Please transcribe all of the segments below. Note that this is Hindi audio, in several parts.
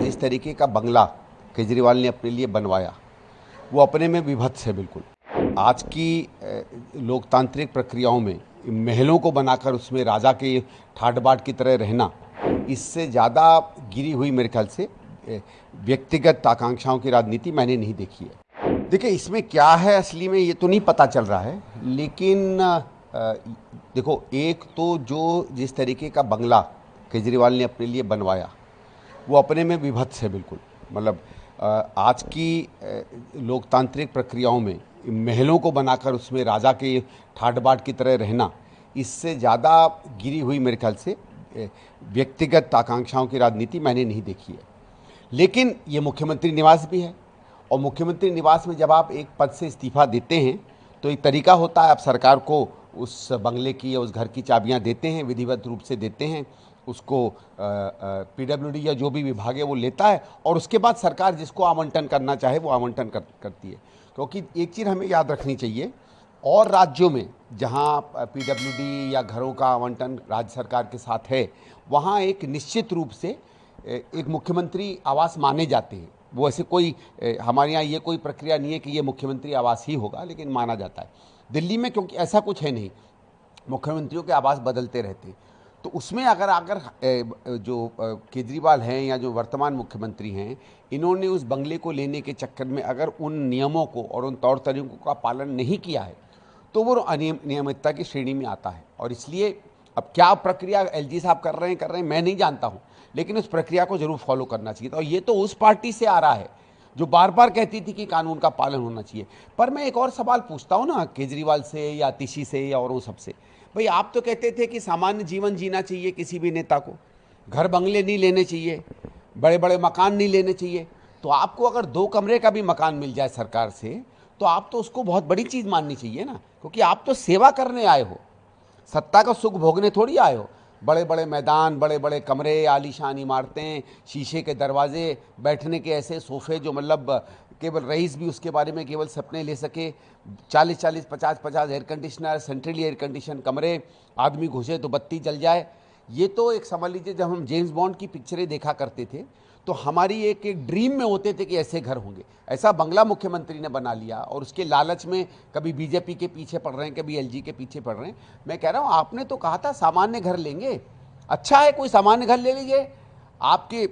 जिस तरीके का बंगला केजरीवाल ने अपने लिए बनवाया वो अपने में विभत्स है। बिल्कुल आज की लोकतांत्रिक प्रक्रियाओं में महलों को बनाकर उसमें राजा के ठाट बाट की तरह रहना, इससे ज़्यादा गिरी हुई मेरे ख्याल से व्यक्तिगत आकांक्षाओं की राजनीति मैंने नहीं देखी है। देखिए, इसमें क्या है असली में ये तो नहीं पता चल रहा है, लेकिन देखो, एक तो जो जिस तरीके का बंगला केजरीवाल ने अपने लिए बनवाया वो अपने में विभत्स है। बिल्कुल मतलब आज की लोकतांत्रिक प्रक्रियाओं में महलों को बनाकर उसमें राजा के ठाट बाट की तरह रहना, इससे ज़्यादा गिरी हुई मेरे ख्याल से व्यक्तिगत आकांक्षाओं की राजनीति मैंने नहीं देखी है। लेकिन ये मुख्यमंत्री निवास भी है, और मुख्यमंत्री निवास में जब आप एक पद से इस्तीफा देते हैं तो एक तरीका होता है, आप सरकार को उस बंगले की या उस घर की चाबियां देते हैं, विधिवत रूप से देते हैं, उसको पीडब्ल्यूडी या जो भी विभाग है वो लेता है, और उसके बाद सरकार जिसको आवंटन करना चाहे वो आवंटन करती है। क्योंकि एक चीज़ हमें याद रखनी चाहिए, और राज्यों में जहां पीडब्ल्यूडी या घरों का आवंटन राज्य सरकार के साथ है, वहां एक निश्चित रूप से एक मुख्यमंत्री आवास माने जाते हैं। वो ऐसे कोई हमारे यहाँ ये कोई प्रक्रिया नहीं है कि ये मुख्यमंत्री आवास ही होगा, लेकिन माना जाता है। दिल्ली में क्योंकि ऐसा कुछ है नहीं, मुख्यमंत्रियों के आवास बदलते रहते हैं, तो उसमें अगर जो केजरीवाल हैं या जो वर्तमान मुख्यमंत्री हैं, इन्होंने उस बंगले को लेने के चक्कर में अगर उन नियमों को और उन तौर तरीकों का पालन नहीं किया है तो वो अनियमितता की श्रेणी में आता है। और इसलिए अब क्या प्रक्रिया एलजी साहब कर रहे हैं मैं नहीं जानता हूँ, लेकिन उस प्रक्रिया को जरूर फॉलो करना चाहिए था। और ये तो उस पार्टी से आ रहा है जो बार बार कहती थी कि कानून का पालन होना चाहिए। पर मैं एक और सवाल पूछता हूँ ना, केजरीवाल से या आतिशी से या औरों सबसे, भाई आप तो कहते थे कि सामान्य जीवन जीना चाहिए, किसी भी नेता को घर बंगले नहीं लेने चाहिए, बड़े बड़े मकान नहीं लेने चाहिए। तो आपको अगर 2 कमरे का भी मकान मिल जाए सरकार से तो आप तो उसको बहुत बड़ी चीज़ माननी चाहिए ना, क्योंकि आप तो सेवा करने आए हो, सत्ता का सुख भोगने थोड़ी आए हो। बड़े बड़े मैदान, बड़े बड़े कमरे, आलीशान इमारतें, शीशे के दरवाजे, बैठने के ऐसे सोफे जो मतलब केवल रईस भी उसके बारे में केवल सपने ले सके, 40-40, 50-50 air conditioner, centrally air condition कमरे, आदमी घुसे तो बत्ती जल जाए। ये तो एक समझ लीजिए, जब हम जेम्स बॉन्ड की पिक्चरें देखा करते थे तो हमारी एक ड्रीम में होते थे कि ऐसे घर होंगे। ऐसा बंगला मुख्यमंत्री ने बना लिया, और उसके लालच में कभी बीजेपी के पीछे पड़ रहे हैं, कभी एलजी के पीछे पड़ रहे हैं। मैं कह रहा हूँ, आपने तो कहा था सामान्य घर लेंगे, अच्छा है कोई सामान्य घर ले लीजिए। आपके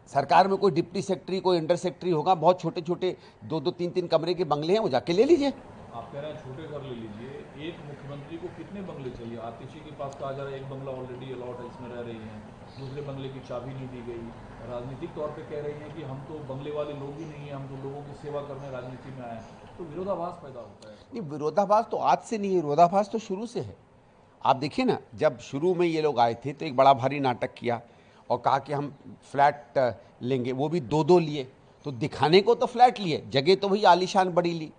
सरकार में कोई डिप्टी सेक्रेटरी, कोई अंडर सेक्रेटरी होगा, बहुत छोटे छोटे 2-2, 3-3 कमरे के बंगले हैं, वो जाके ले लीजिए। आप कह रहे हैं छोटे घर ले लीजिए, एक मुख्यमंत्री को कितने बंगले चाहिए? आतिशी के पास कहा जा रहा है एक बंगला ऑलरेडी अलॉट है, इसमें रह रही हैं, दूसरे बंगले की चाबी नहीं दी गई। राजनीतिक तौर पे कह रही हैं कि हम तो बंगले वाले लोग ही नहीं हैं, हम तो लोगों की सेवा करने राजनीति में आए हैं, तो विरोधाभास पैदा होता है। नहीं, विरोधाभास तो आज से नहीं है, विरोधाभास तो शुरू से है। आप देखिए ना, जब शुरू में ये लोग आए थे तो एक बड़ा भारी नाटक किया और कहा कि हम फ्लैट लेंगे, वो भी 2-2 लिए, तो दिखाने को तो फ्लैट लिए, जगह तो भई आलीशान बड़ी ली।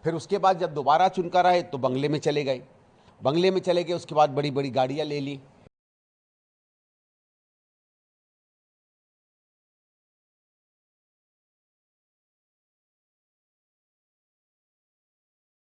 फिर उसके बाद जब दोबारा चुनकर आए तो बंगले में चले गए, उसके बाद बड़ी बड़ी गाड़ियाँ ले ली।